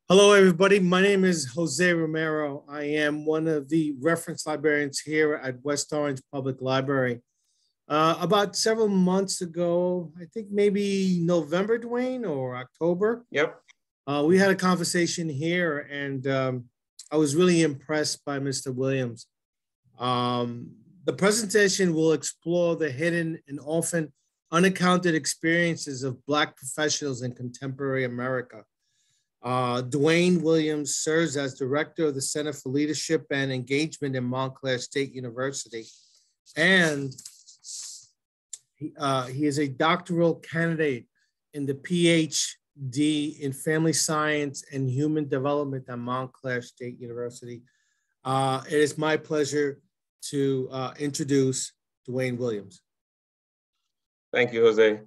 Hello, everybody. My name is Jose Romero. I am one of the reference librarians here at West Orange Public Library. About several months ago, I think maybe November, Dwayne, or October, Yep. we had a conversation here, and I was really impressed by Mr. Williams. The presentation will explore the hidden and often unaccounted experiences of Black professionals in contemporary America. Dwayne Williams serves as director of the Center for Leadership and Engagement in Montclair State University. And he is a doctoral candidate in the PhD in Family Science and Human Development at Montclair State University. It is my pleasure to introduce Dwayne Williams. Thank you, Jose.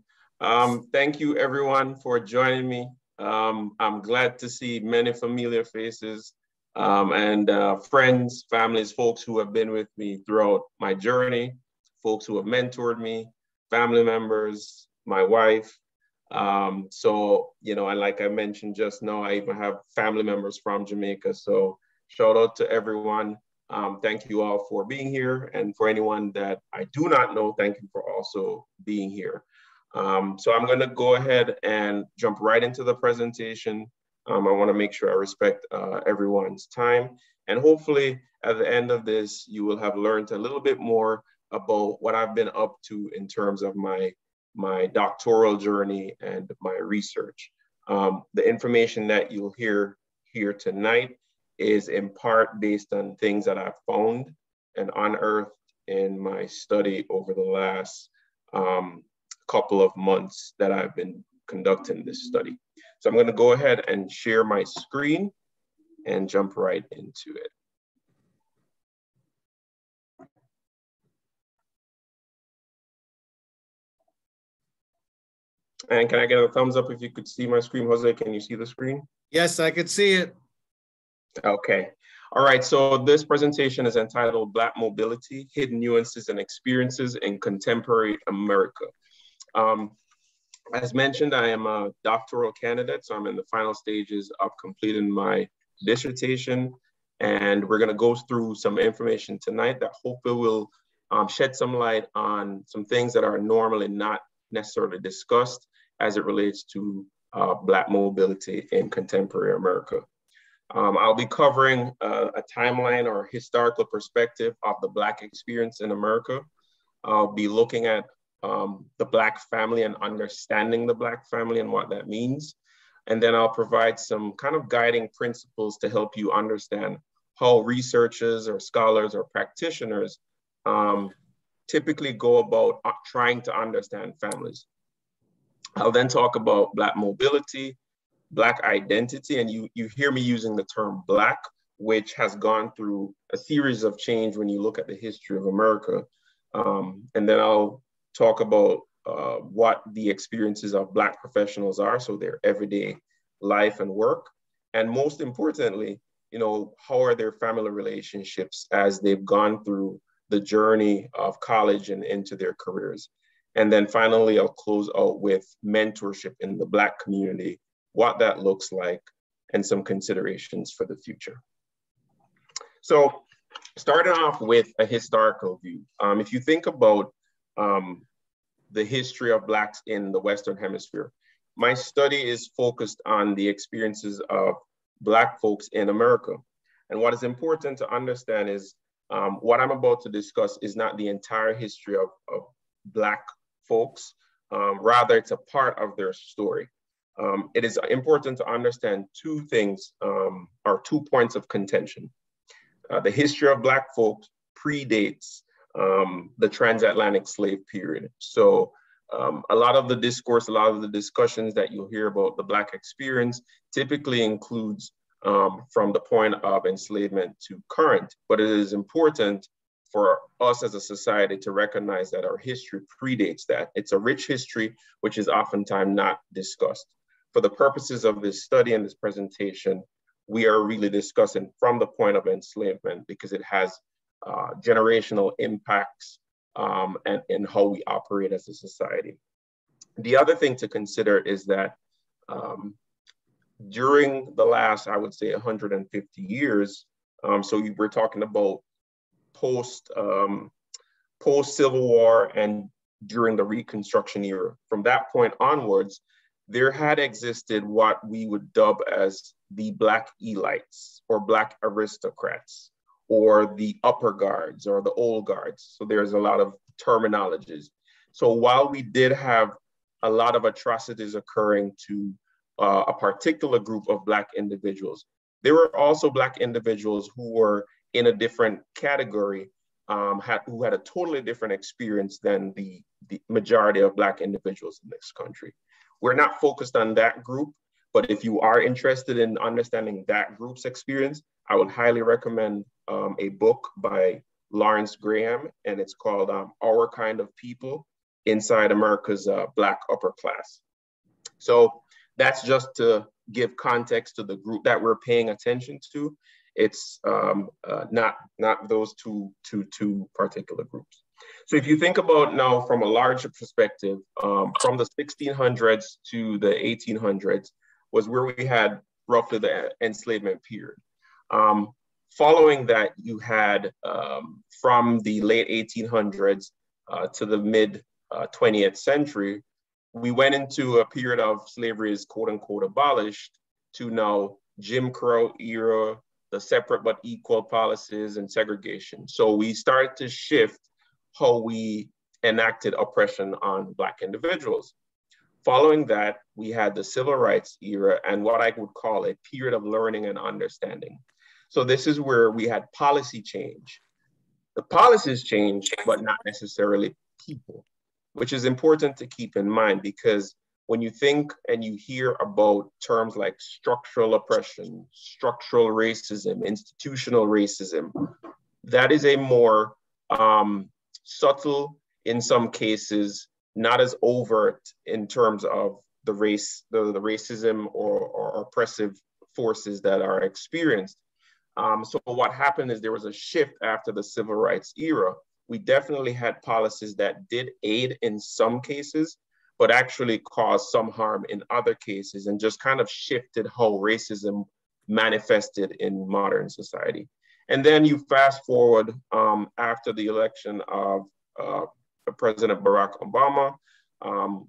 Thank you, everyone, for joining me. I'm glad to see many familiar faces and friends, families, folks who have been with me throughout my journey, folks who have mentored me, family members, my wife. And like I mentioned just now, I even have family members from Jamaica. So shout out to everyone. Thank you all for being here. And for anyone that I do not know, thank you for also being here. So I'm going to go ahead and jump right into the presentation. I want to make sure I respect everyone's time. And hopefully at the end of this, you will have learned a little bit more about what I've been up to in terms of my doctoral journey and my research. The information that you'll hear here tonight is in part based on things that I've found and unearthed in my study over the last couple of months that I've been conducting this study. So I'm going to go ahead and share my screen and jump right into it. And can I get a thumbs up if you could see my screen? Jose, can you see the screen? Yes, I could see it. Okay. All right, so this presentation is entitled Black Mobility, Hidden Nuances and Experiences in Contemporary America. As mentioned, I am a doctoral candidate, so I'm in the final stages of completing my dissertation, and we're going to go through some information tonight that hopefully will shed some light on some things that are normally not necessarily discussed as it relates to Black mobility in contemporary America. I'll be covering a timeline or historical perspective of the Black experience in America. I'll be looking at the Black family and understanding the Black family and what that means. And then I'll provide some kind of guiding principles to help you understand how researchers or scholars or practitioners typically go about trying to understand families. I'll then talk about Black mobility, Black identity, and you hear me using the term Black, which has gone through a series of change when you look at the history of America. And then I'll talk about what the experiences of Black professionals are, so their everyday life and work. And most importantly, how are their family relationships as they've gone through the journey of college and into their careers. And then finally, I'll close out with mentorship in the Black community, what that looks like, and some considerations for the future. So starting off with a historical view, if you think about the history of Blacks in the Western Hemisphere, my study is focused on the experiences of Black folks in America. And what is important to understand is what I'm about to discuss is not the entire history of Black folks, rather it's a part of their story. It is important to understand two things, or 2 points of contention. The history of Black folks predates the transatlantic slave period. So a lot of the discourse, a lot of the discussions that you'll hear about the Black experience typically includes from the point of enslavement to current, but it is important for us as a society to recognize that our history predates that. It's a rich history, which is oftentimes not discussed. For the purposes of this study and this presentation, we are really discussing from the point of enslavement because it has generational impacts and how we operate as a society. The other thing to consider is that during the last, I would say, 150 years, so we're talking about post Civil War and during the Reconstruction era. From that point onwards, there had existed what we would dub as the Black elites or Black aristocrats or the upper guards or the old guards. So there's a lot of terminologies. So while we did have a lot of atrocities occurring to a particular group of Black individuals, there were also Black individuals who were in a different category, who had a totally different experience than the majority of Black individuals in this country. We're not focused on that group, but if you are interested in understanding that group's experience, I would highly recommend a book by Lawrence Graham, and it's called Our Kind of People Inside America's Black Upper Class. So that's just to give context to the group that we're paying attention to. It's not those two particular groups. So if you think about now from a larger perspective, from the 1600s to the 1800s was where we had roughly the enslavement period. Following that, you had from the late 1800s to the mid 20th century, we went into a period of slavery is quote unquote abolished to now Jim Crow era, the separate but equal policies and segregation. So we started to shift how we enacted oppression on Black individuals. Following that, we had the civil rights era and what I would call a period of learning and understanding. So this is where we had policy change. The policies changed, but not necessarily people, which is important to keep in mind because when you think and you hear about terms like structural oppression, structural racism, institutional racism, that is a more subtle, in some cases, not as overt in terms of the racism or oppressive forces that are experienced. So what happened is there was a shift after the civil rights era. We definitely had policies that did aid in some cases, but actually caused some harm in other cases and just kind of shifted how racism manifested in modern society. And then you fast forward after the election of President Barack Obama,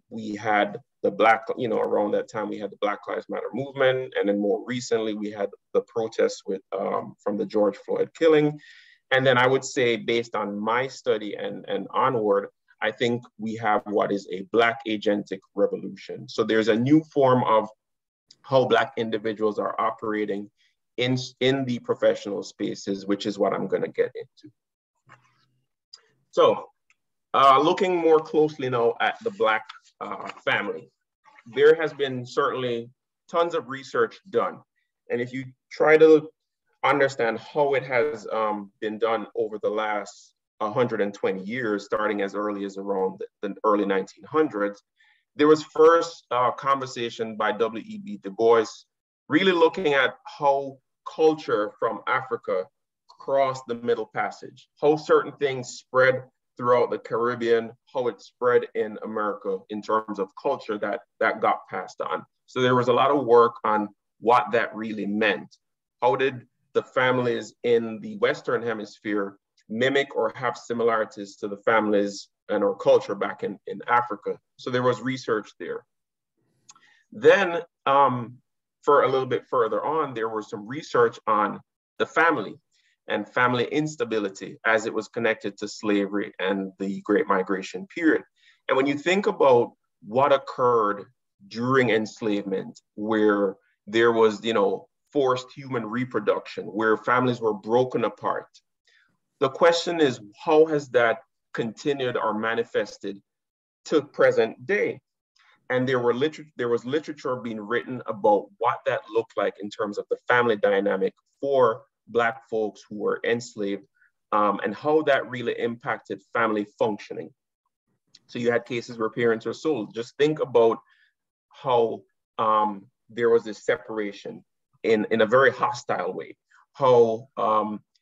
we had the around that time we had the Black Lives Matter movement. And then more recently, we had the protests from the George Floyd killing. And then I would say based on my study and onward, I think we have what is a Black agentic revolution. So there's a new form of how Black individuals are operating in the professional spaces, which is what I'm going to get into. So looking more closely now at the Black family, there has been certainly tons of research done. And if you try to understand how it has been done over the last 120 years, starting as early as around the early 1900s, there was first conversation by W.E.B. Du Bois, really looking at how culture from Africa crossed the Middle Passage, how certain things spread throughout the Caribbean, how it spread in America in terms of culture that got passed on. So there was a lot of work on what that really meant. How did the families in the Western Hemisphere mimic or have similarities to the families and our culture back in Africa? So there was research there. Then for a little bit further on, there was some research on the family and family instability as it was connected to slavery and the Great Migration period. And when you think about what occurred during enslavement, where there was, forced human reproduction, where families were broken apart, the question is, how has that continued or manifested to present day? And there was literature being written about what that looked like in terms of the family dynamic for Black folks who were enslaved, and how that really impacted family functioning. So you had cases where parents were sold. Just think about how there was this separation in a very hostile way, how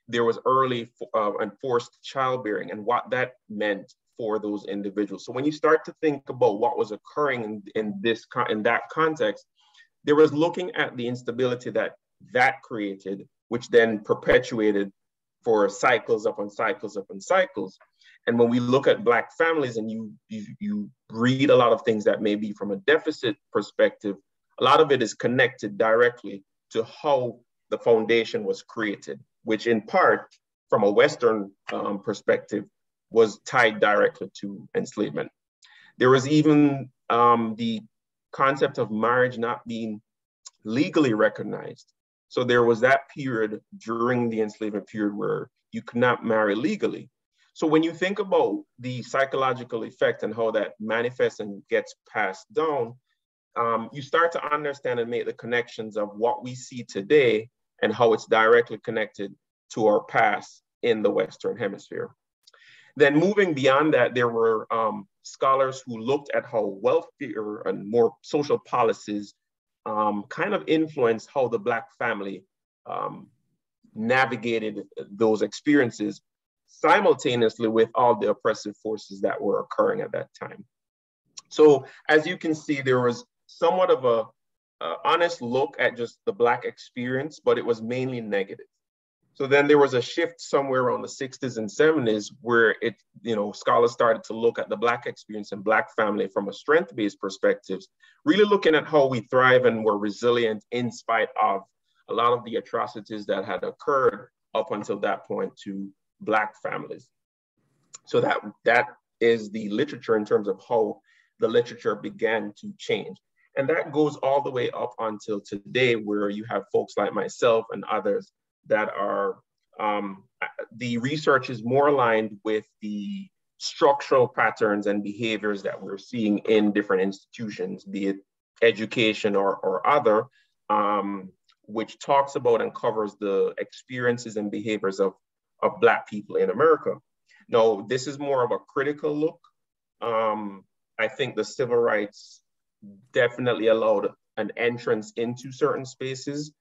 there was early and forced childbearing and what that meant for those individuals. So when you start to think about what was occurring in that context, there was looking at the instability that created, which then perpetuated for cycles upon cycles upon cycles. And when we look at Black families and you read a lot of things that may be from a deficit perspective, a lot of it is connected directly to how the foundation was created, which in part, from a Western perspective, was tied directly to enslavement. There was even the concept of marriage not being legally recognized. So there was that period during the enslavement period where you could not marry legally. So when you think about the psychological effect and how that manifests and gets passed down, you start to understand and make the connections of what we see today and how it's directly connected to our past in the Western Hemisphere. Then moving beyond that, there were scholars who looked at how welfare and more social policies kind of influenced how the Black family navigated those experiences simultaneously with all the oppressive forces that were occurring at that time. So as you can see, there was somewhat of a honest look at just the Black experience, but it was mainly negative. So then there was a shift somewhere around the 60s and 70s where scholars started to look at the Black experience and Black family from a strength-based perspective, really looking at how we thrive and were resilient in spite of a lot of the atrocities that had occurred up until that point to Black families. So that is the literature in terms of how the literature began to change. And that goes all the way up until today, where you have folks like myself and others that are, the research is more aligned with the structural patterns and behaviors that we're seeing in different institutions, be it education or other, which talks about and covers the experiences and behaviors of Black people in America. Now, this is more of a critical look. I think the civil rights definitely allowed an entrance into certain spaces,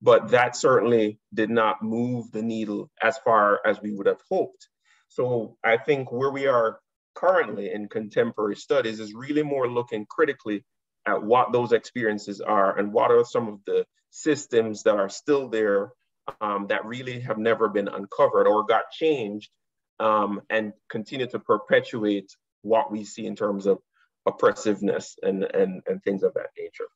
but that certainly did not move the needle as far as we would have hoped. So I think where we are currently in contemporary studies is really more looking critically at what those experiences are and what are some of the systems that are still there that really have never been uncovered or got changed and continue to perpetuate what we see in terms of oppressiveness and things of that nature.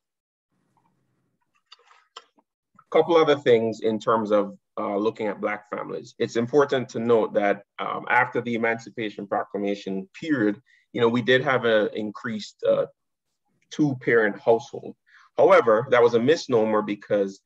A couple other things in terms of looking at Black families. It's important to note that after the Emancipation Proclamation period, we did have an increased two-parent household. However, that was a misnomer because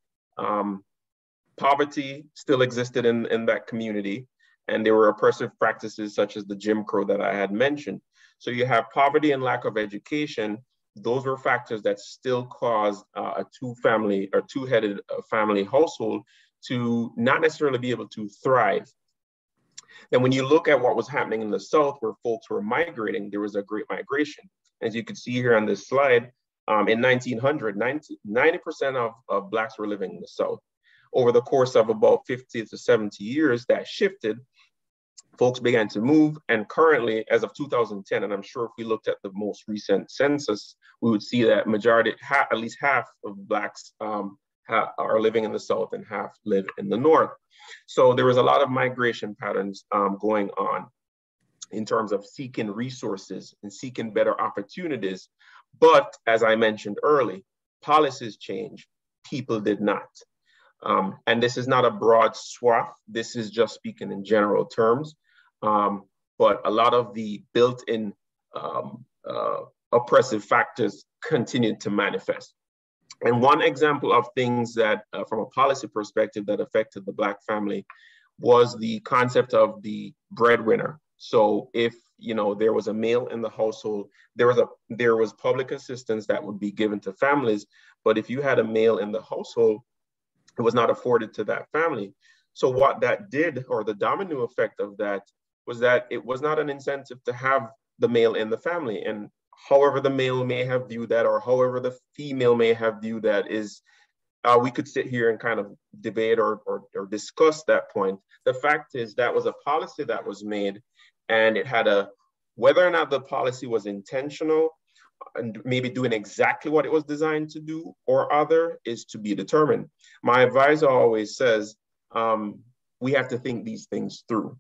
poverty still existed in that community, and there were oppressive practices such as the Jim Crow that I had mentioned. So you have poverty and lack of education. Those were factors that still caused a two-headed family household to not necessarily be able to thrive. And when you look at what was happening in the South, where folks were migrating, there was a great migration. As you can see here on this slide, in 1900, 90% of Blacks were living in the South. Over the course of about 50 to 70 years, that shifted. Folks began to move, and currently, as of 2010, and I'm sure if we looked at the most recent census, we would see that at least half of Blacks are living in the South and half live in the North. So there was a lot of migration patterns going on in terms of seeking resources and seeking better opportunities. But as I mentioned early, policies changed, people did not. And this is not a broad swath, this is just speaking in general terms. But a lot of the built-in oppressive factors continued to manifest. And one example of things that, from a policy perspective, that affected the Black family was the concept of the breadwinner. So if there was a male in the household, there was public assistance that would be given to families. But if you had a male in the household, it was not afforded to that family. So what that did, or the domino effect of that, was that it was not an incentive to have the male in the family. And however the male may have viewed that, or however the female may have viewed that, is we could sit here and kind of debate or discuss that point. The fact is that was a policy that was made, and it had whether or not the policy was intentional and maybe doing exactly what it was designed to do or other is to be determined. My advisor always says, we have to think these things through.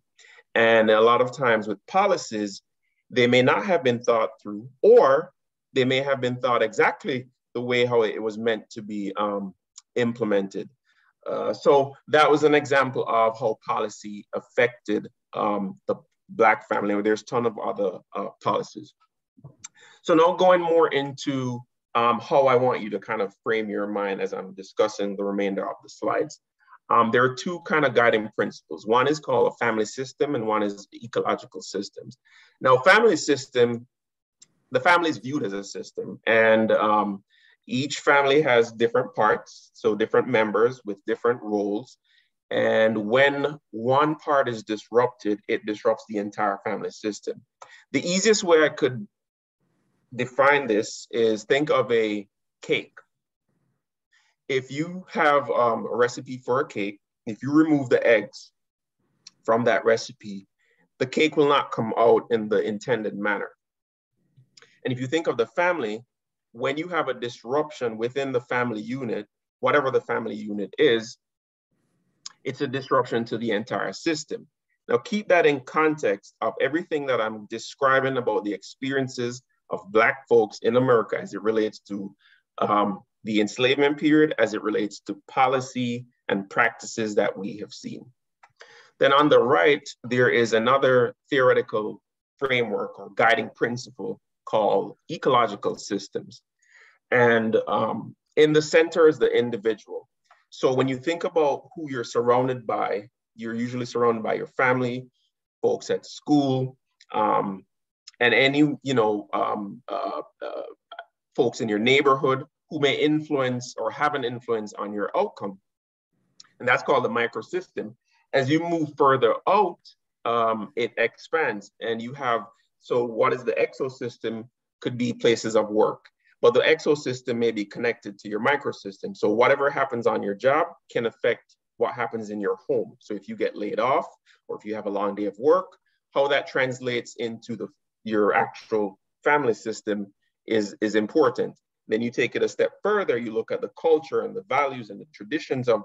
And a lot of times with policies, they may not have been thought through, or they may have been thought exactly the way how it was meant to be implemented. So that was an example of how policy affected the Black family. There's a ton of other policies. So now going more into how I want you to kind of frame your mind as I'm discussing the remainder of the slides. There are two kind of guiding principles. One is called a family system and one is ecological systems. Now, family system, the family is viewed as a system, and each family has different parts, so different members with different roles. And when one part is disrupted, it disrupts the entire family system. The easiest way I could define this is think of a cake. If you have a recipe for a cake, if you remove the eggs from that recipe, the cake will not come out in the intended manner. And if you think of the family, when you have a disruption within the family unit, whatever the family unit is, it's a disruption to the entire system. Now keep that in context of everything that I'm describing about the experiences of Black folks in America as it relates to the enslavement period, as it relates to policy and practices that we have seen. Then on the right, there is another theoretical framework or guiding principle called ecological systems. And in the center is the individual. So when you think about who you're surrounded by, you're usually surrounded by your family, folks at school, and any, folks in your neighborhood who may influence or have an influence on your outcome. And that's called the microsystem. As you move further out, it expands and you have, so what is the exosystem could be places of work, but the exosystem may be connected to your microsystem. So whatever happens on your job can affect what happens in your home. So if you get laid off, or if you have a long day of work, how that translates into your actual family system is important. Then you take it a step further, you look at the culture and the values and the traditions of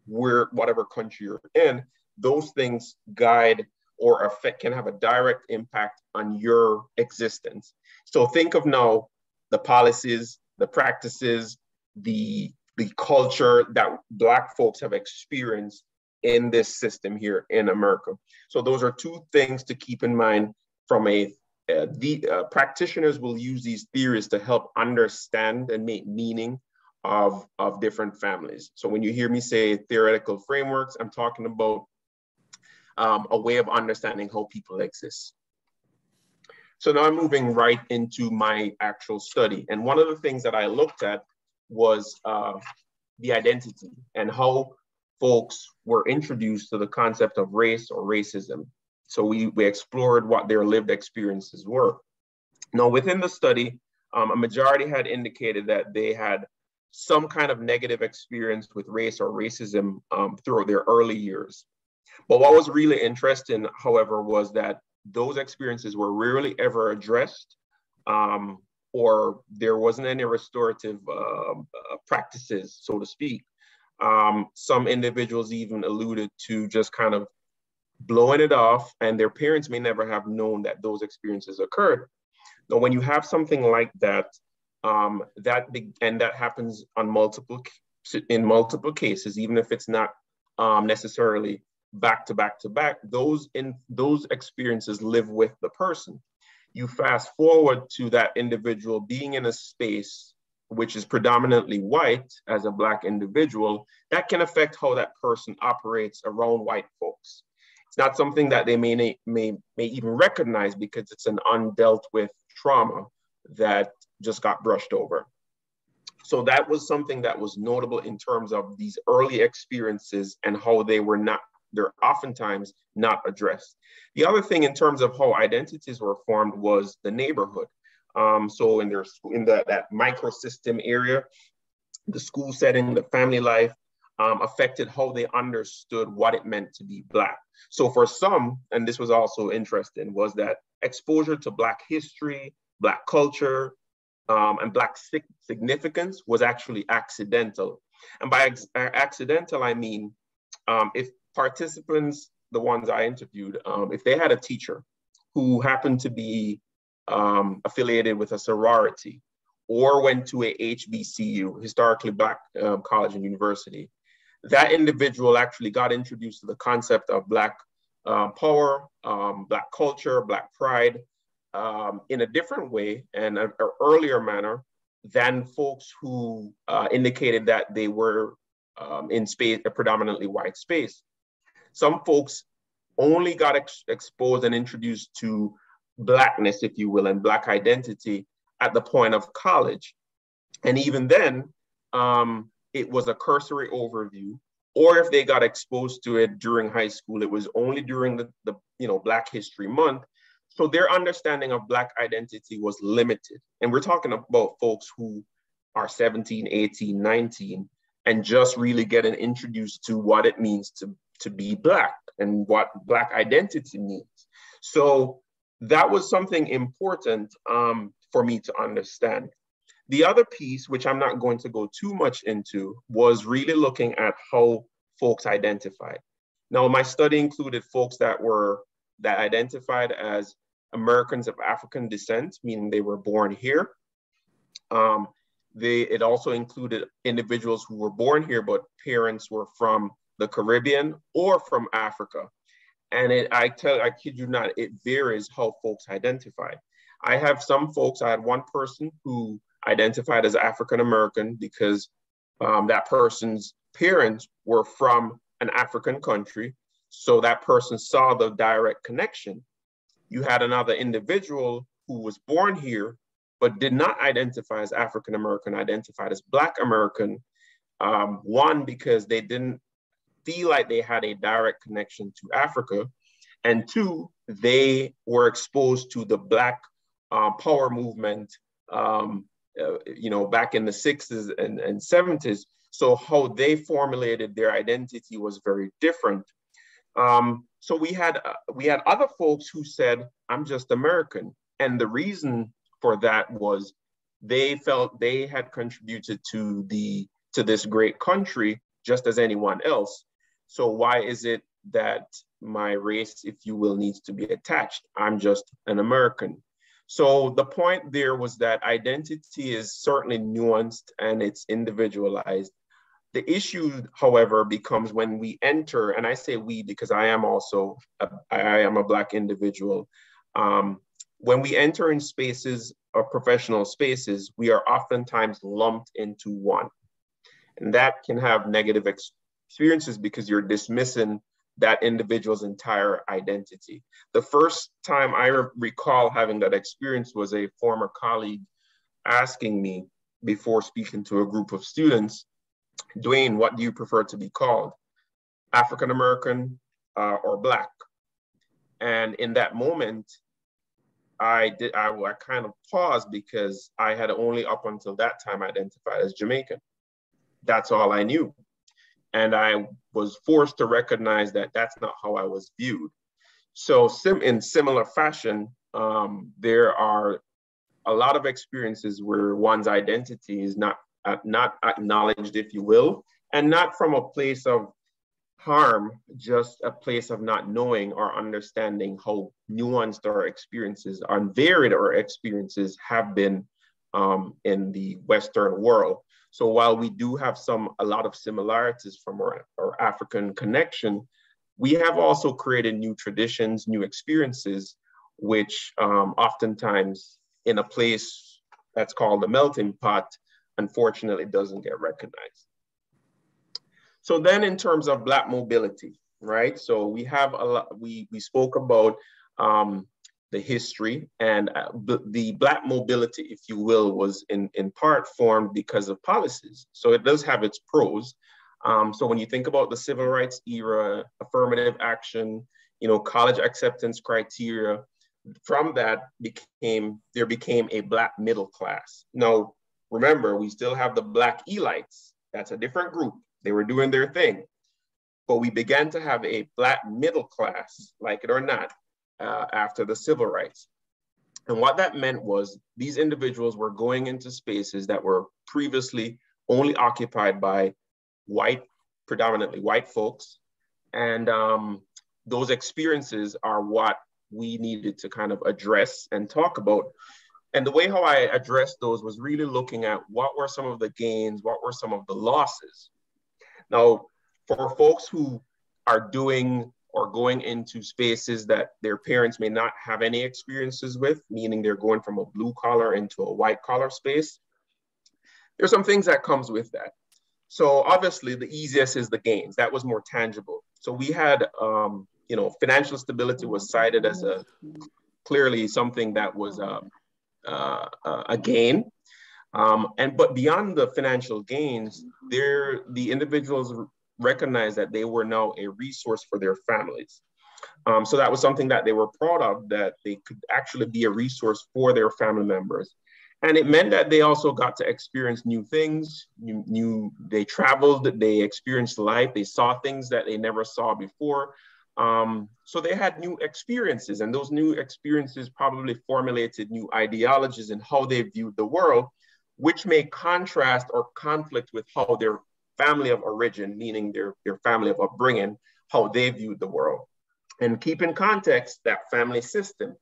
whatever country you're in, those things guide or affect, can have a direct impact on your existence. So think of now the policies, the practices, the culture that Black folks have experienced in this system here in America. So those are two things to keep in mind from practitioners will use these theories to help understand and make meaning of different families. So when you hear me say theoretical frameworks, I'm talking about a way of understanding how people exist. So now I'm moving right into my actual study. And one of the things that I looked at was the identity and how folks were introduced to the concept of race or racism. So we explored what their lived experiences were. Now within the study, a majority had indicated that they had some kind of negative experience with race or racism throughout their early years. But what was really interesting, however, was that those experiences were rarely ever addressed, or there wasn't any restorative practices, so to speak. Some individuals even alluded to just kind of blowing it off, and their parents may never have known that those experiences occurred. Now, when you have something like that, that happens on in multiple cases, even if it's not necessarily back to back to back, those experiences live with the person. You fast forward to that individual being in a space which is predominantly white as a Black individual, that can affect how that person operates around white folks. It's not something that they may even recognize because it's an undealt with trauma that just got brushed over. So that was something that was notable in terms of these early experiences and how they're oftentimes not addressed. The other thing in terms of how identities were formed was the neighborhood. So in that microsystem area, the school setting, the family life affected how they understood what it meant to be Black. So for some, and this was also interesting, was that exposure to Black history, Black culture, and Black significance was actually accidental. And by accidental, I mean, if participants, the ones I interviewed, if they had a teacher who happened to be affiliated with a sorority or went to a HBCU, historically Black college and university, that individual actually got introduced to the concept of Black power, Black culture, Black pride, in a different way and an earlier manner than folks who indicated that they were in space, a predominantly white space. Some folks only got exposed and introduced to Blackness, if you will, and Black identity at the point of college. And even then, it was a cursory overview, or if they got exposed to it during high school, it was only during the Black History Month. So their understanding of Black identity was limited. And we're talking about folks who are 17, 18, 19, and just really getting introduced to what it means to be Black and what Black identity means. So that was something important for me to understand. The other piece, which I'm not going to go too much into, was really looking at how folks identified. Now, my study included folks that identified as Americans of African descent, meaning they were born here. It also included individuals who were born here, but parents were from the Caribbean or from Africa. And I kid you not, it varies how folks identify. I had one person who identified as African American because that person's parents were from an African country. So that person saw the direct connection. You had another individual who was born here, but did not identify as African American, identified as Black American. One, because they didn't feel like they had a direct connection to Africa. And two, they were exposed to the Black power movement, back in the 60s and 70s. So how they formulated their identity was very different. So we had other folks who said, I'm just American. And the reason for that was they felt they had contributed to this great country just as anyone else. So why is it that my race, if you will, needs to be attached? I'm just an American. So the point there was that identity is certainly nuanced and it's individualized. The issue, however, becomes when we enter, and I say we because I am a Black individual. When we enter in spaces or professional spaces, we are oftentimes lumped into one. And that can have negative experiences because you're dismissing that individual's entire identity. The first time I recall having that experience was a former colleague asking me before speaking to a group of students, Dwayne, what do you prefer to be called? African American or Black? And in that moment, I kind of paused because I had only up until that time identified as Jamaican. That's all I knew. And I was forced to recognize that that's not how I was viewed. So in similar fashion, there are a lot of experiences where one's identity is not acknowledged, if you will, and not from a place of harm, just a place of not knowing or understanding how nuanced our experiences, and varied our experiences have been in the Western world. So while we do have a lot of similarities from our African connection, we have also created new traditions, new experiences, which oftentimes in a place that's called the melting pot, unfortunately doesn't get recognized. So then in terms of Black mobility, right? So we have we spoke about the history, and the Black mobility, if you will, was in part formed because of policies. So it does have its pros. So when you think about the civil rights era, affirmative action, college acceptance criteria, from that there became a Black middle class. Now, remember, we still have the Black elites. That's a different group. They were doing their thing. But we began to have a Black middle class, like it or not, after the civil rights. And what that meant was these individuals were going into spaces that were previously only occupied by predominantly white folks. And those experiences are what we needed to kind of address and talk about. And the way how I addressed those was really looking at what were some of the gains, what were some of the losses. Now, for folks who are doing or going into spaces that their parents may not have any experiences with, meaning they're going from a blue collar into a white collar space, there's some things that comes with that. So obviously the easiest is the gains. That was more tangible. So we had, financial stability was cited as clearly something that was a gain. But beyond the financial gains, the individuals recognized that they were now a resource for their families. So that was something that they were proud of, that they could actually be a resource for their family members. And it meant that they also got to experience new things. They traveled, they experienced life, they saw things that they never saw before. So they had new experiences, and those new experiences probably formulated new ideologies in how they viewed the world, which may contrast or conflict with how their family of origin, meaning their family of upbringing, how they viewed the world. And keep in context that family system.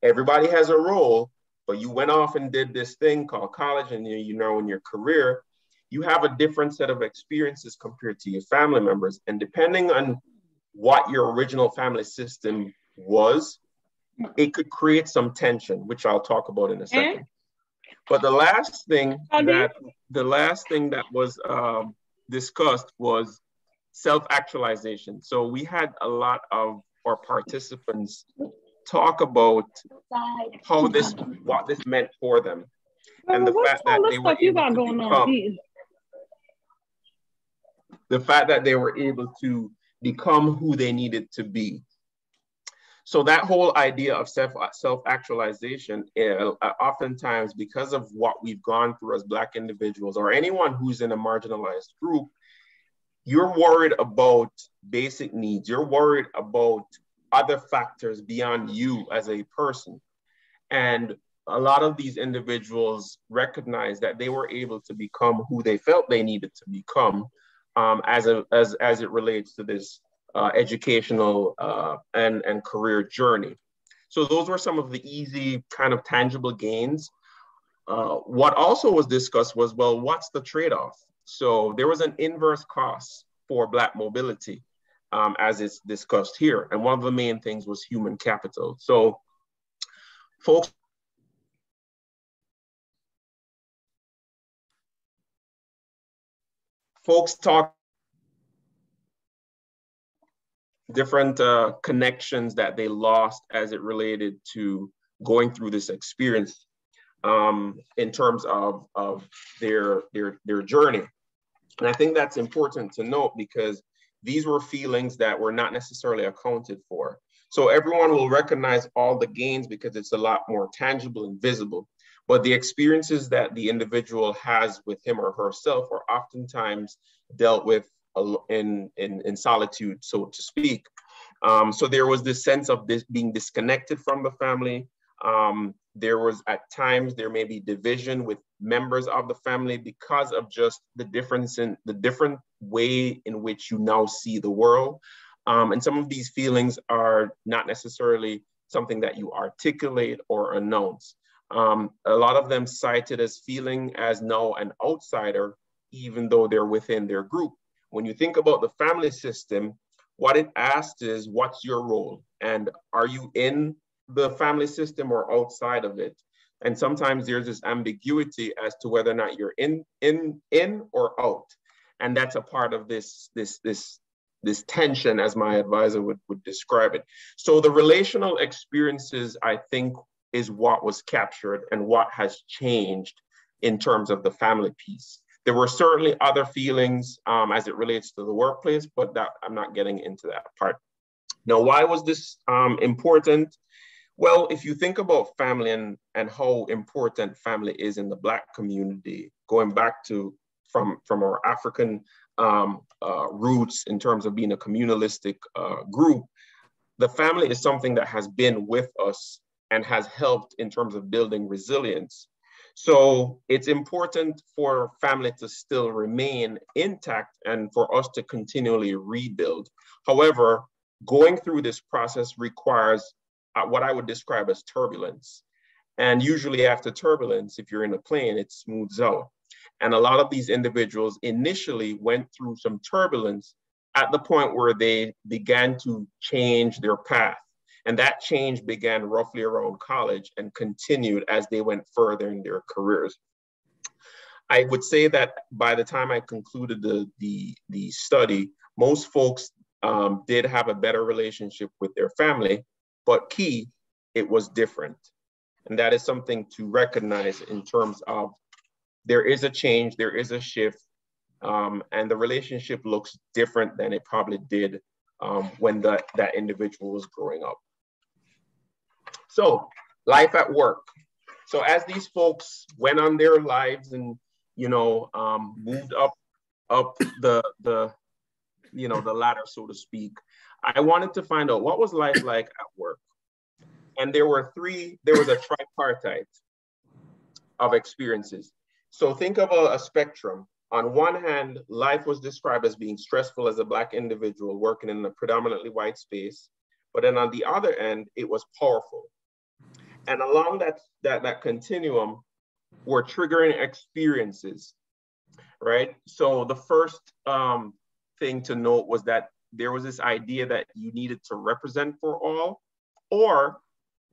Everybody has a role, but you went off and did this thing called college, and in your career, you have a different set of experiences compared to your family members. And depending on what your original family system was, it could create some tension, which I'll talk about in a second. But the last thing that was discussed was self-actualization. So we had a lot of our participants talk about what this meant for them, and the fact that they were able to become, the fact that they were able to become who they needed to be. So that whole idea of self-actualization, oftentimes because of what we've gone through as Black individuals or anyone who's in a marginalized group, you're worried about basic needs. You're worried about other factors beyond you as a person. And a lot of these individuals recognize that they were able to become who they felt they needed to become as it relates to this educational and career journey. So those were some of the easy kind of tangible gains. What also was discussed was, well, what's the trade-off? So there was an inverse cost for Black mobility, as it's discussed here. And one of the main things was human capital. So folks talk different connections that they lost as it related to going through this experience in terms of their journey. And I think that's important to note because these were feelings that were not necessarily accounted for. So everyone will recognize all the gains because it's a lot more tangible and visible. But the experiences that the individual has with him or herself are oftentimes dealt with in solitude, so to speak. So there was this sense of being disconnected from the family. There was at times, there may be division with members of the family because of just the different way in which you now see the world. And some of these feelings are not necessarily something that you articulate or announce. A lot of them cited as feeling as now an outsider, even though they're within their group. When you think about the family system, what it asks is, what's your role? And are you in the family system or outside of it? And sometimes there's this ambiguity as to whether or not you're in or out. And that's a part of this tension, as my advisor would describe it. So the relational experiences, I think, is what was captured and what has changed in terms of the family piece. There were certainly other feelings as it relates to the workplace, but that I'm not getting into that part. Now, why was this important? Well, if you think about family and how important family is in the Black community, going back to from our African roots in terms of being a communalistic group, the family is something that has been with us and has helped in terms of building resilience. So it's important for family to still remain intact and for us to continually rebuild. However, going through this process requires what I would describe as turbulence. And usually after turbulence, if you're in a plane, it smooths out. And a lot of these individuals initially went through some turbulence at the point where they began to change their path. And that change began roughly around college and continued as they went further in their careers. I would say that by the time I concluded the study, most folks did have a better relationship with their family, but key, it was different. And that is something to recognize in terms of there is a change, there is a shift, and the relationship looks different than it probably did when that individual was growing up. So life at work. So as these folks went on their lives and, moved up the ladder, so to speak, I wanted to find out what was life like at work. And there was a tripartite of experiences. So think of a spectrum. On one hand, life was described as being stressful as a Black individual working in a predominantly white space. But then on the other end, it was powerful. And along that continuum were triggering experiences, right? So the first thing to note was that there was this idea that you needed to represent for all, or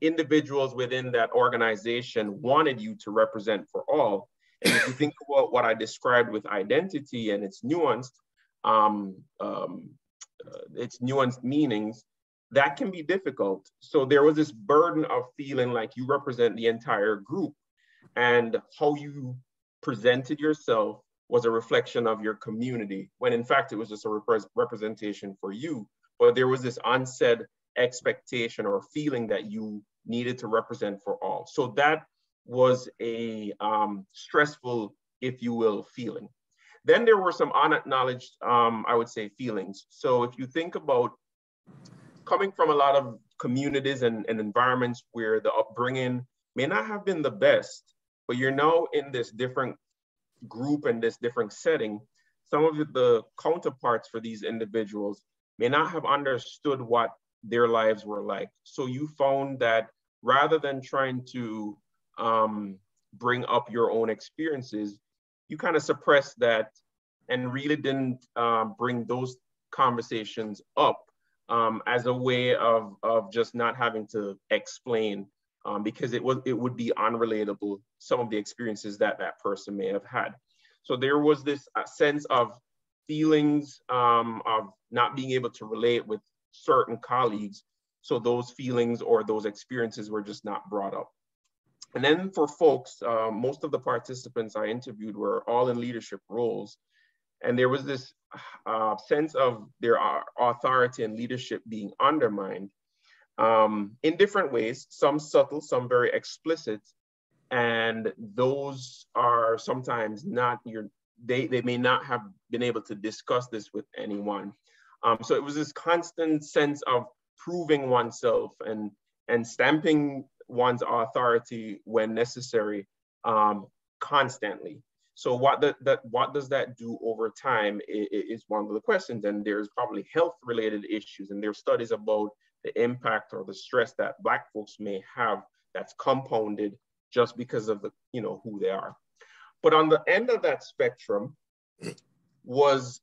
individuals within that organization wanted you to represent for all. And if you think about what I described with identity and its nuanced meanings, that can be difficult. So there was this burden of feeling like you represent the entire group, and how you presented yourself was a reflection of your community, when in fact it was just a representation for you. But there was this unsaid expectation or feeling that you needed to represent for all. So that was a stressful, if you will, feeling. Then there were some unacknowledged, I would say, feelings. So if you think about coming from a lot of communities and environments where the upbringing may not have been the best, but you're now in this different group and this different setting, some of the counterparts for these individuals may not have understood what their lives were like. So you found that rather than trying to bring up your own experiences, you kind of suppressed that and really didn't bring those conversations up as a way of just not having to explain, because it would be unrelatable, some of the experiences that person may have had. So there was this sense of feelings of not being able to relate with certain colleagues. So those feelings or those experiences were just not brought up. And then for folks, most of the participants I interviewed were all in leadership roles. And there was this sense of their authority and leadership being undermined in different ways, some subtle, some very explicit. And those are sometimes not they may not have been able to discuss this with anyone. So it was this constant sense of proving oneself and stamping one's authority when necessary, constantly. So what does that do over time is one of the questions. And there's probably health-related issues, and there's studies about the impact or the stress that Black folks may have that's compounded just because of who they are. But on the end of that spectrum was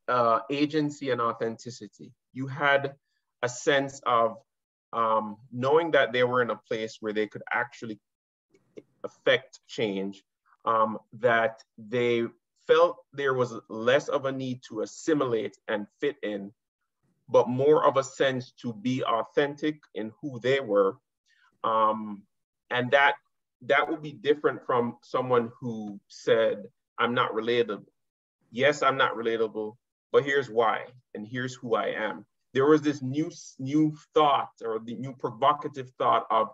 agency and authenticity. You had a sense of knowing that they were in a place where they could actually affect change, that they felt there was less of a need to assimilate and fit in, but more of a sense to be authentic in who they were. And that would be different from someone who said, I'm not relatable. Yes, I'm not relatable, but here's why, and here's who I am. There was this new thought, or the new provocative thought of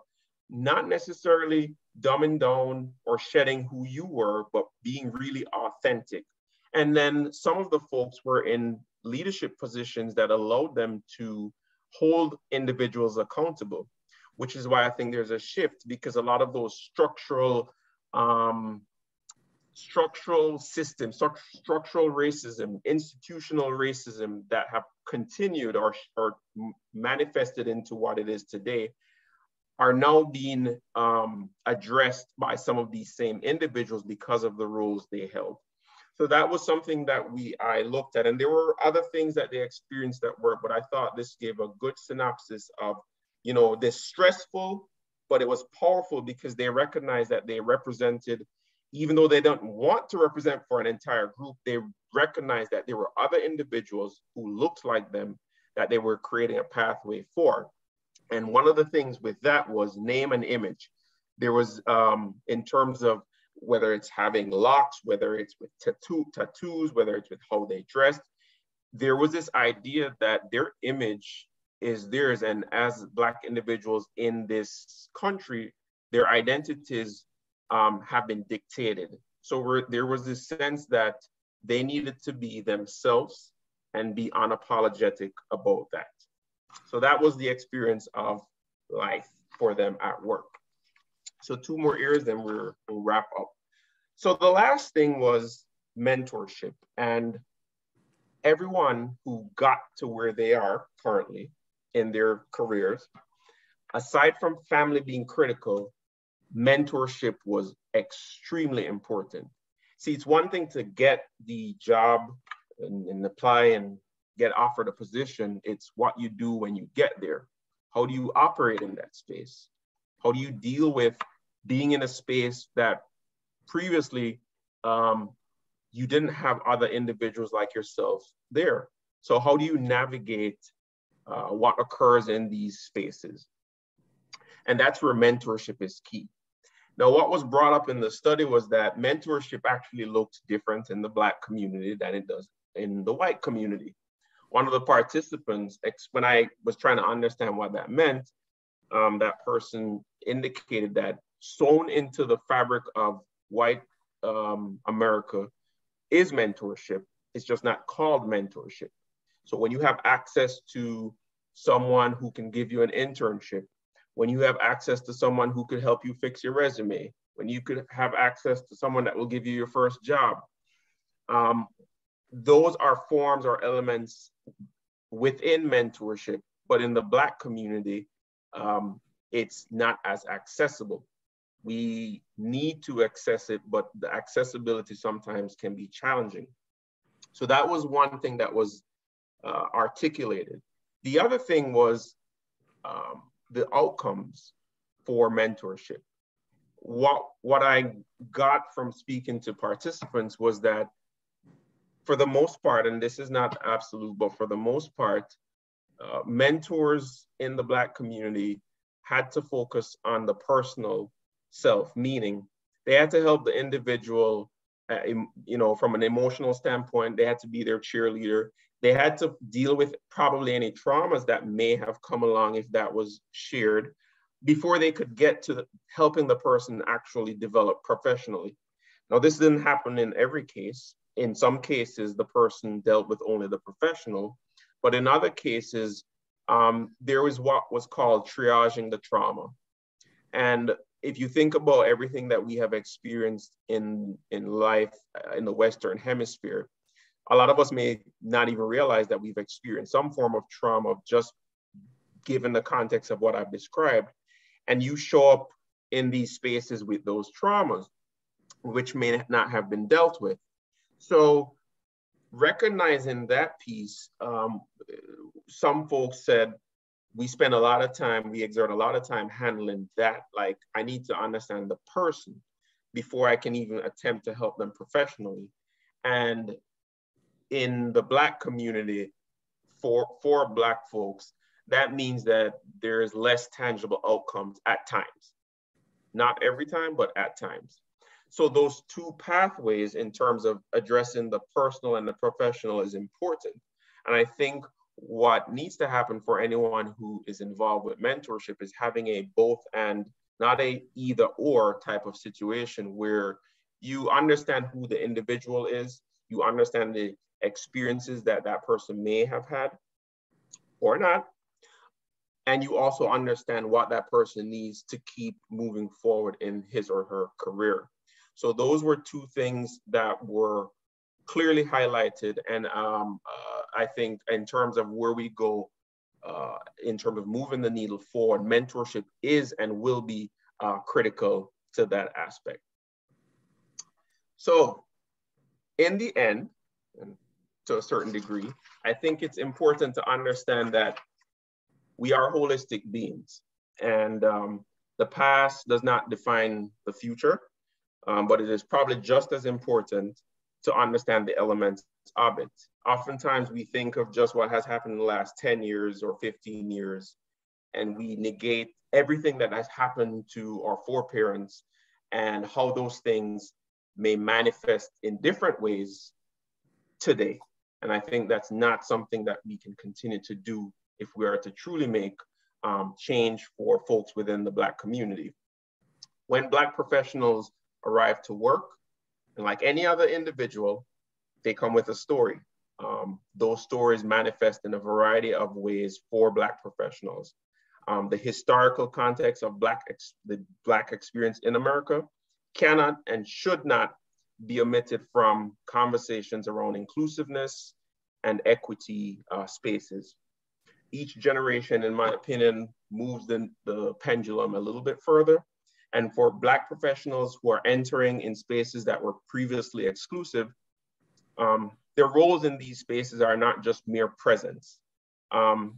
not necessarily dumbing down or shedding who you were, but being really authentic. And then some of the folks were in leadership positions that allowed them to hold individuals accountable. which is why I think there's a shift, because a lot of those structural systems, structural racism, institutional racism that have continued or manifested into what it is today are now being addressed by some of these same individuals because of the roles they held. So that was something that I looked at, and there were other things that they experienced at work, but I thought this gave a good synopsis of, you know, this stressful, but it was powerful because they recognized that they represented, even though they don't want to represent for an entire group, they recognized that there were other individuals who looked like them that they were creating a pathway for. And one of the things with that was name and image. There was, in terms of whether it's having locks, whether it's with tattoos, whether it's with how they dressed, there was this idea that their image is theirs. And as Black individuals in this country, their identities have been dictated. So there was this sense that they needed to be themselves and be unapologetic about that. So that was the experience of life for them at work. So 2 more areas, then we'll wrap up. So the last thing was mentorship. And everyone who got to where they are currently in their careers, aside from family being critical, mentorship was extremely important. See, it's one thing to get the job and apply and get offered a position. It's what you do when you get there. How do you operate in that space? How do you deal with being in a space that previously you didn't have other individuals like yourself there? So how do you navigate what occurs in these spaces? And that's where mentorship is key. Now, what was brought up in the study was that mentorship actually looks different in the Black community than it does in the white community. One of the participants, when I was trying to understand what that meant, that person indicated that sewn into the fabric of white America is mentorship. It's just not called mentorship. So when you have access to someone who can give you an internship, when you have access to someone who could help you fix your resume, when you could have access to someone that will give you your first job, those are forms or elements within mentorship. But in the Black community, it's not as accessible. We need to access it, but the accessibility sometimes can be challenging. So that was one thing that was articulated. The other thing was the outcomes for mentorship. What I got from speaking to participants was that for the most part, and this is not absolute, but for the most part, mentors in the Black community had to focus on the personal self, meaning they had to help the individual, from an emotional standpoint. They had to be their cheerleader. They had to deal with probably any traumas that may have come along if that was shared before they could get to helping the person actually develop professionally. Now, this didn't happen in every case. In some cases, the person dealt with only the professional, but in other cases, there was what was called triaging the trauma. And if you think about everything that we have experienced in life in the Western Hemisphere, a lot of us may not even realize that we've experienced some form of trauma just given the context of what I've described. And you show up in these spaces with those traumas, which may not have been dealt with. So recognizing that piece, some folks said, we spend a lot of time, we exert a lot of time handling that. Like, I need to understand the person before I can even attempt to help them professionally. And in the Black community, for Black folks, that means that there is less tangible outcomes at times. Not every time, but at times. So those 2 pathways in terms of addressing the personal and the professional is important. And I think what needs to happen for anyone who is involved with mentorship is having a both and, not a either or type of situation where you understand who the individual is, you understand the experiences that that person may have had or not, and you also understand what that person needs to keep moving forward in his or her career. So those were two things that were clearly highlighted. And I think in terms of where we go, in terms of moving the needle forward, mentorship is and will be critical to that aspect. So in the end, and to a certain degree, I think it's important to understand that we are holistic beings, and the past does not define the future, but it is probably just as important to understand the elements of it. Oftentimes we think of just what has happened in the last 10 years or 15 years, and we negate everything that has happened to our foreparents and how those things may manifest in different ways today. And I think that's not something that we can continue to do if we are to truly make change for folks within the Black community. When Black professionals arrive to work, and like any other individual, they come with a story. Those stories manifest in a variety of ways for Black professionals. The historical context of the Black experience in America cannot and should not be omitted from conversations around inclusiveness and equity spaces. Each generation, in my opinion, moves the pendulum a little bit further. And for Black professionals who are entering in spaces that were previously exclusive, their roles in these spaces are not just mere presence.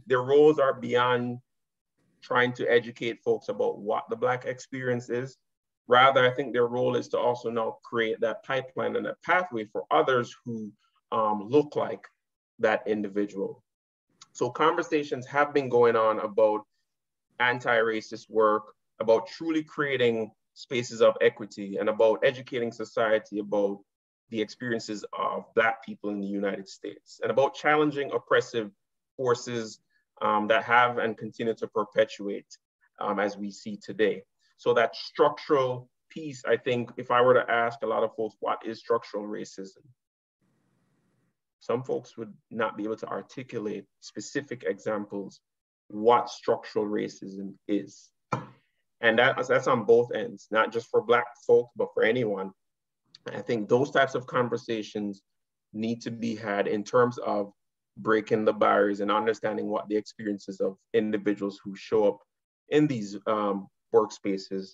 Their roles are beyond trying to educate folks about what the Black experience is. Rather, I think their role is to also now create that pipeline and that pathway for others who look like that individual. So conversations have been going on about anti-racist work, about truly creating spaces of equity, and about educating society about the experiences of Black people in the United States, and about challenging oppressive forces that have and continue to perpetuate as we see today. So that structural piece, I think, if I were to ask a lot of folks, what is structural racism? Some folks would not be able to articulate specific examples what structural racism is. And that's on both ends, not just for Black folks, but for anyone. I think those types of conversations need to be had in terms of breaking the barriers and understanding what the experiences of individuals who show up in these workspaces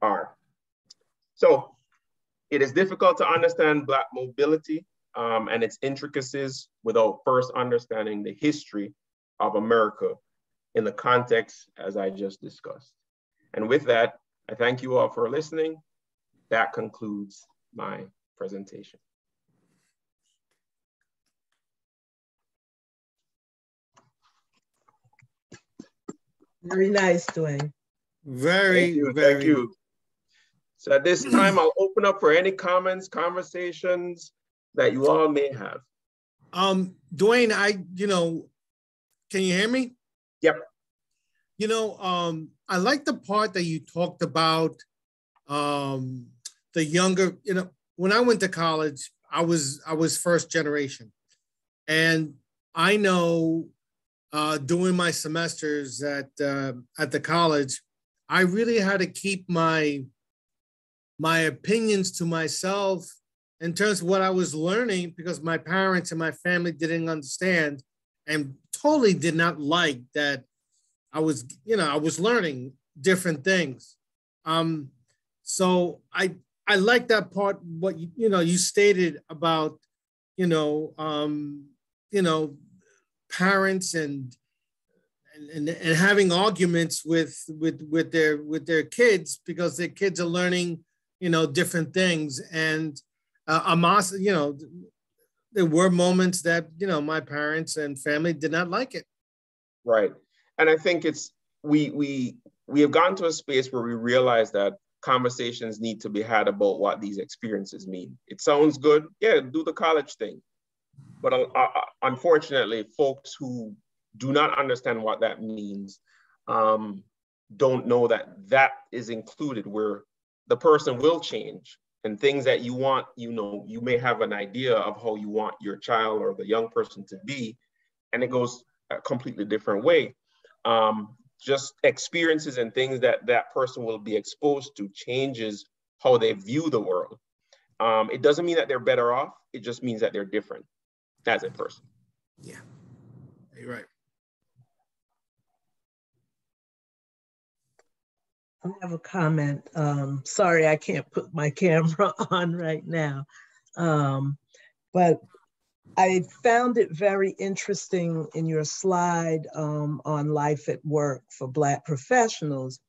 are. So it is difficult to understand Black mobility and its intricacies without first understanding the history of America in the context as I just discussed. And with that, I thank you all for listening. That concludes my presentation. Very nice, Dwayne. Very. Thank you. So at this time, I'll open up for any comments, conversations that you all may have. Dwayne, can you hear me? Yep. I like the part that you talked about the younger, when I went to college, I was first generation. And I know during my semesters at the college, I really had to keep my opinions to myself in terms of what I was learning, because my parents and my family didn't understand and totally did not like that I was learning different things. So I like that part, what you stated about, parents and having arguments with their kids because their kids are learning, different things. And I'm also, there were moments that, my parents and family did not like it. Right. And I think we have gotten to a space where we realize that conversations need to be had about what these experiences mean. It sounds good. Yeah, do the college thing. But unfortunately, folks who do not understand what that means don't know that is included, where the person will change, and things that you want, you may have an idea of how you want your child or the young person to be, and it goes a completely different way. just experiences and things that that person will be exposed to changes how they view the world. It doesn't mean that they're better off. It just means that they're different as a person. Yeah, you're right. I have a comment. Sorry, I can't put my camera on right now. But I found it very interesting in your slide on life at work for Black professionals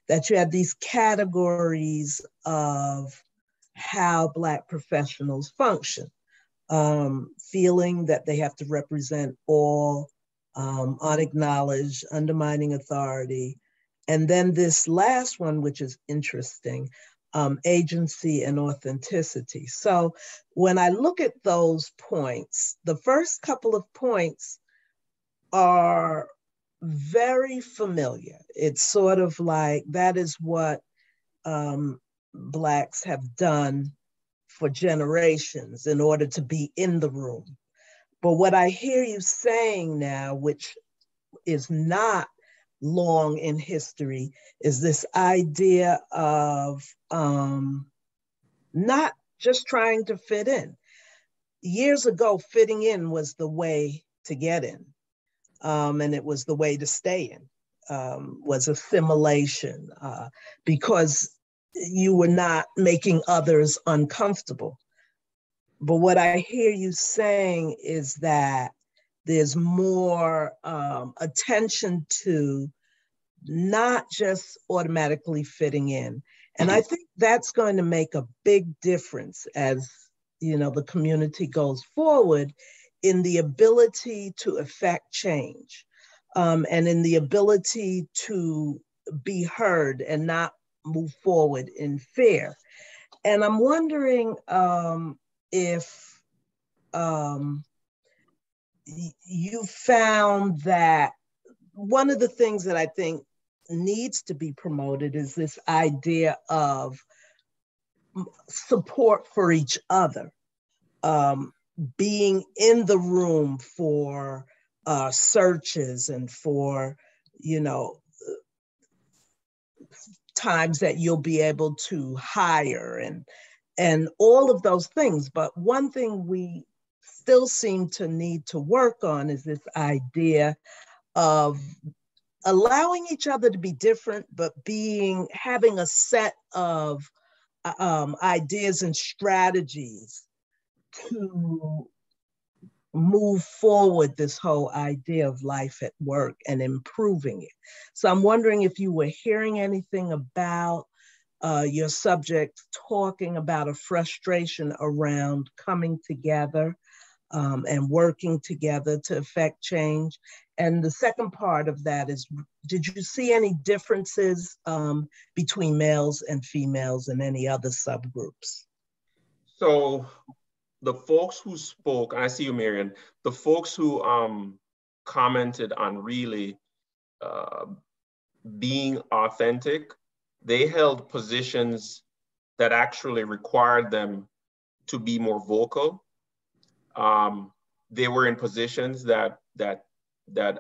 that you have these categories of how Black professionals function. Feeling that they have to represent all, unacknowledged, undermining authority. And then this last one, which is interesting, agency and authenticity. So when I look at those points, the first couple of points are very familiar. It's sort of like that is what Blacks have done for generations in order to be in the room. But what I hear you saying now, which is not long in history, is this idea of not just trying to fit in. Years ago, fitting in was the way to get in, and it was the way to stay in, was assimilation, because you were not making others uncomfortable. But what I hear you saying is that there's more attention to not just automatically fitting in. And I think that's going to make a big difference as, you know, the community goes forward in the ability to affect change, and in the ability to be heard and not move forward in fear. And I'm wondering if you found that one of the things that I think needs to be promoted is this idea of support for each other, being in the room for searches and for, you know, times that you'll be able to hire and all of those things. But one thing we still seem to need to work on is this idea of allowing each other to be different, but having a set of ideas and strategies to move forward this whole idea of life at work and improving it. So I'm wondering if you were hearing anything about your subject talking about a frustration around coming together and working together to affect change. And the second part of that is, did you see any differences between males and females and any other subgroups? So the folks who spoke, I see you, Marian, the folks who commented on really being authentic, they held positions that actually required them to be more vocal. They were in positions that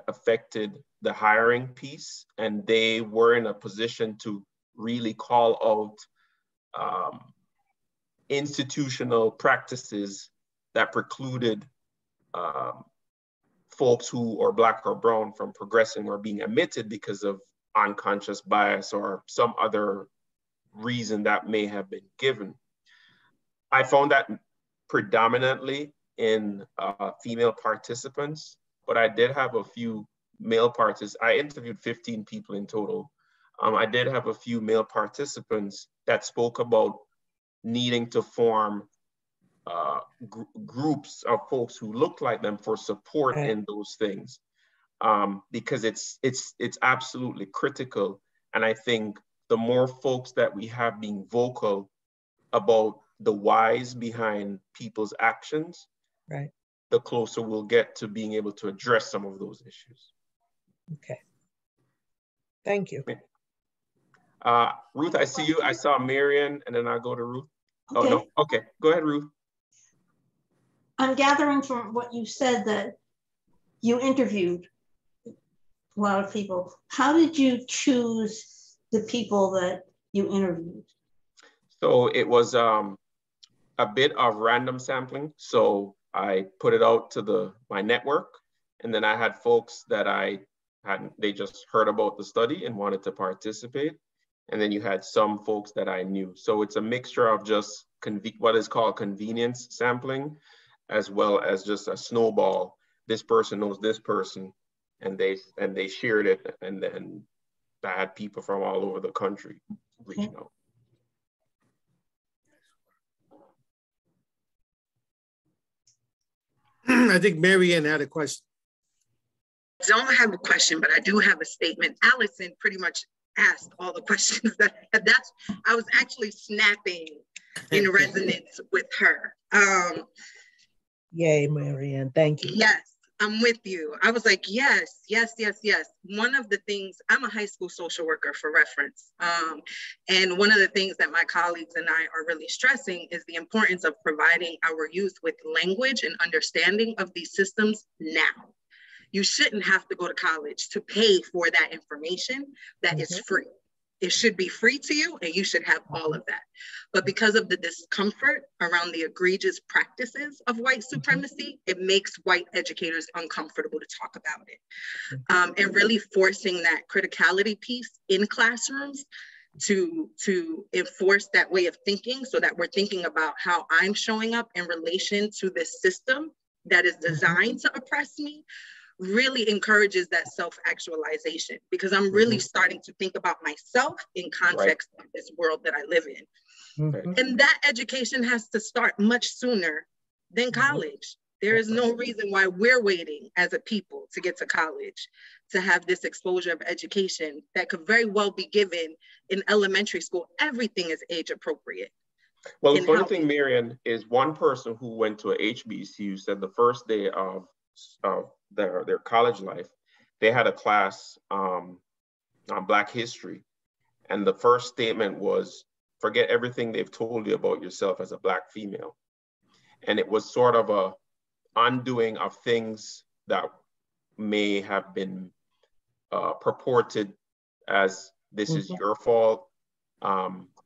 affected the hiring piece, and they were in a position to really call out institutional practices that precluded folks who are Black or brown from progressing or being admitted because of unconscious bias or some other reason that may have been given. I found that predominantly in female participants, but I did have a few male participants. I interviewed 15 people in total. I did have a few male participants that spoke about needing to form groups of folks who looked like them for support in those things, because it's absolutely critical. And I think the more folks that we have being vocal about the whys behind people's actions, right, the closer we'll get to being able to address some of those issues. Okay. Thank you. Ruth, I see you. I saw Marian, and then I'll go to Ruth. Okay. Oh, no. Okay, go ahead, Ruth. I'm gathering from what you said that you interviewed a lot of people. How did you choose the people that you interviewed? So it was a bit of random sampling. So I put it out to my network, and then I had folks that they just heard about the study and wanted to participate. And then you had some folks that I knew. So it's a mixture of just what is called convenience sampling, as well as just a snowball. This person knows this person, and they shared it, and then I had people from all over the country reaching out. I think Marianne had a question. I don't have a question, but I do have a statement. Allison pretty much asked all the questions I was actually snapping in resonance with her. Yay, Marianne, thank you. Yes, I'm with you. I was like, yes. One of the things, I'm a high school social worker for reference. And one of the things that my colleagues and I are really stressing is the importance of providing our youth with language and understanding of these systems now. You shouldn't have to go to college to pay for that information that is free. It should be free to you, and you should have all of that. But because of the discomfort around the egregious practices of white supremacy, it makes white educators uncomfortable to talk about it. And really forcing that criticality piece in classrooms to enforce that way of thinking, so that we're thinking about how I'm showing up in relation to this system that is designed to oppress me, really encourages that self-actualization, because I'm really starting to think about myself in context of this world that I live in. And that education has to start much sooner than college. There is no reason why we're waiting as a people to get to college to have this exposure of education that could very well be given in elementary school. Everything is age appropriate. Well, the funny thing, Marian, is one person who went to a HBCU said the first day of their college life, they had a class on Black history. And the first statement was, forget everything they've told you about yourself as a Black female. And it was sort of a undoing of things that may have been purported as this is your fault.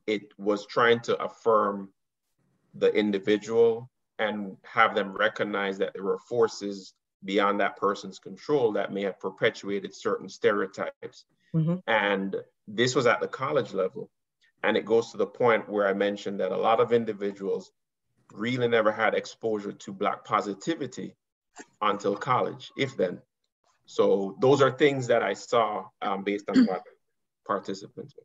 It was trying to affirm the individual and have them recognize that there were forces beyond that person's control that may have perpetuated certain stereotypes. And this was at the college level. And it goes to the point where I mentioned that a lot of individuals really never had exposure to Black positivity until college, if then. So those are things that I saw based on what participants.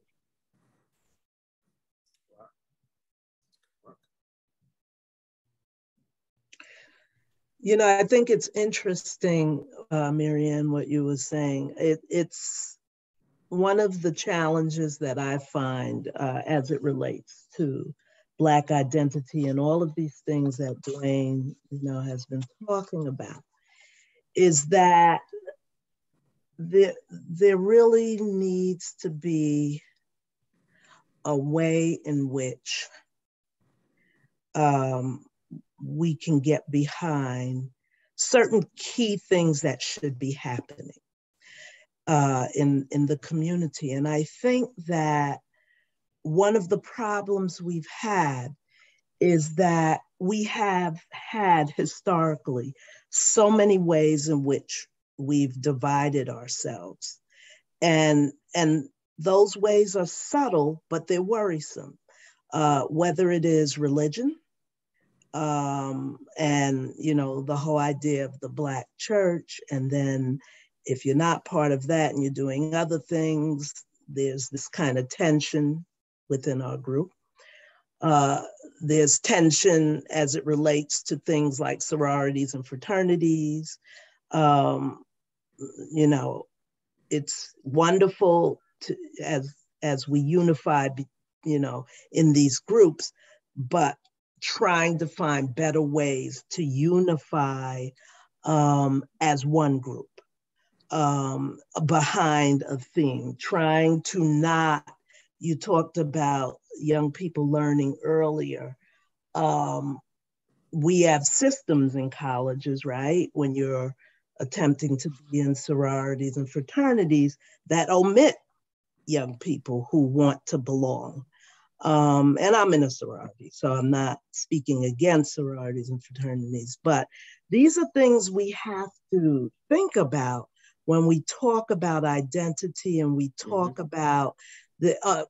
You know, I think it's interesting, Marianne, what you were saying. It's one of the challenges that I find as it relates to Black identity and all of these things that Dwayne, has been talking about, is that there really needs to be a way in which we can get behind certain key things that should be happening in the community. And I think that one of the problems we've had is that we have had historically so many ways in which we've divided ourselves. And those ways are subtle, but they're worrisome. Whether it is religion, and the whole idea of the Black church, and then if you're not part of that and you're doing other things, there's this kind of tension within our group. There's tension as it relates to things like sororities and fraternities. It's wonderful as we unify, in these groups, but trying to find better ways to unify as one group behind a theme, trying to not, you talked about young people learning earlier. We have systems in colleges, right? When you're attempting to be in sororities and fraternities that omit young people who want to belong. And I'm in a sorority, so I'm not speaking against sororities and fraternities, but these are things we have to think about when we talk about identity and we talk about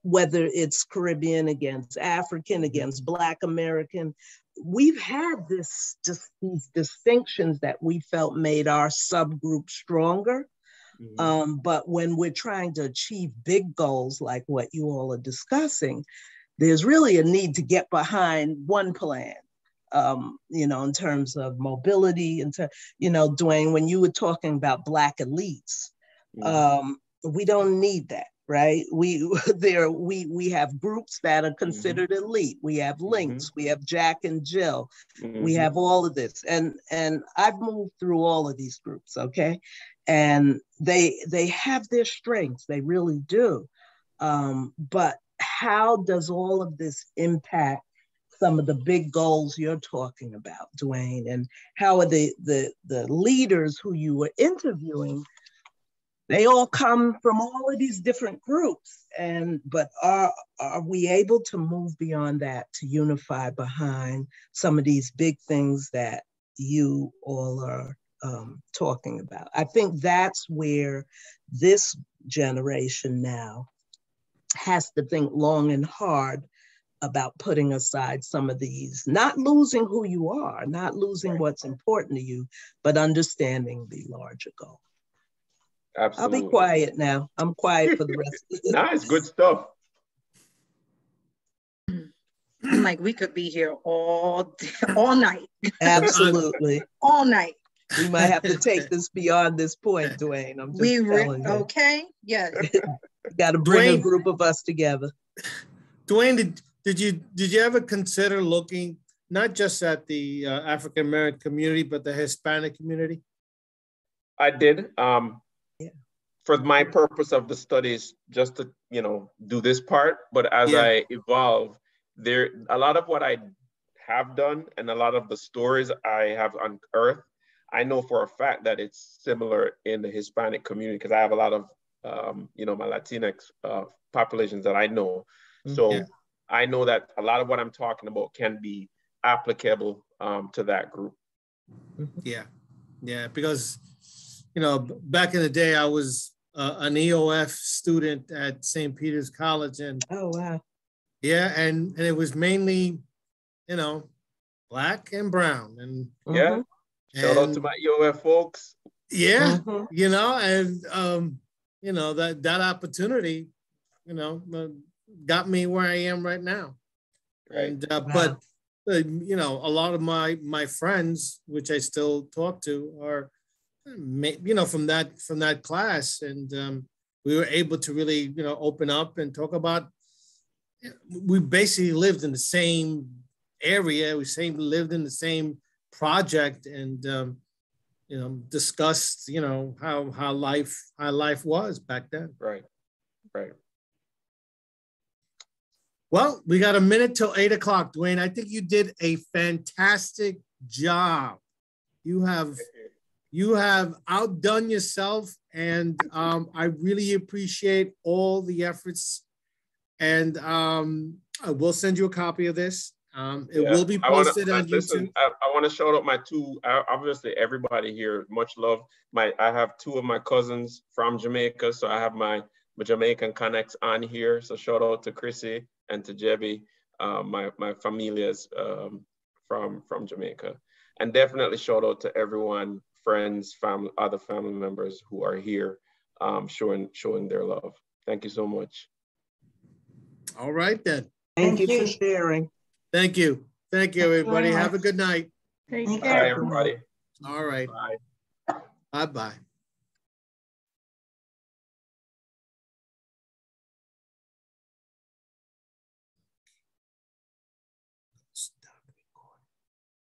whether it's Caribbean against African, against Black American. We've had these distinctions that we felt made our subgroup stronger. But when we're trying to achieve big goals like what you all are discussing, there's really a need to get behind one plan, in terms of mobility. And, Dwayne, when you were talking about Black elites, we don't need that, right? We have groups that are considered elite. We have links, we have Jack and Jill, we have all of this. And I've moved through all of these groups, okay? And they have their strengths, they really do. But how does all of this impact some of the big goals you're talking about, Dwayne? And how are the leaders who you were interviewing, they all come from all of these different groups, but are we able to move beyond that to unify behind some of these big things that you all are talking about? I think that's where this generation now has to think long and hard about putting aside some of these, not losing who you are, not losing what's important to you, but understanding the larger goal. Absolutely. I'll be quiet now. I'm quiet for the rest of the day. Nice, good stuff. I'm like, we could be here all night. Absolutely. All night. We might have to take this beyond this point, Dwayne. I'm just telling you. Okay, yes. Got to bring a group of us together. Dwayne, did you ever consider looking not just at the African American community, but the Hispanic community? I did. For my purpose of the studies, just to do this part. But as I evolve, a lot of what I have done and a lot of the stories I have unearthed, I know for a fact that it's similar in the Hispanic community, because I have a lot of my Latinx populations that I know. So I know that a lot of what I'm talking about can be applicable to that group. Yeah, because back in the day, I was an EOF student at St. Peter's College, and oh wow, and it was mainly Black and brown, and shout out to my EOF folks. That opportunity got me where I am right now. And but a lot of my friends, which I still talk to, are from that class, and we were able to really open up and talk about. We basically lived in the same area. We lived in the same project, and discussed how life was back then. Right. Well, we got a minute till 8 o'clock, Dwayne. I think you did a fantastic job. You have outdone yourself, and I really appreciate all the efforts. And I will send you a copy of this. It will be posted on YouTube. I want to shout out my two, obviously everybody here, much love. I have two of my cousins from Jamaica, so I have my Jamaican connects on here. So shout out to Chrissy and to Jebby, my familias from Jamaica. And definitely shout out to everyone, friends, family, other family members who are here showing their love. Thank you so much. All right then. Thank you for sharing. Thank you. Thank you, everybody. Have a good night. Take care. Bye, everybody. All right. Bye. Bye-bye.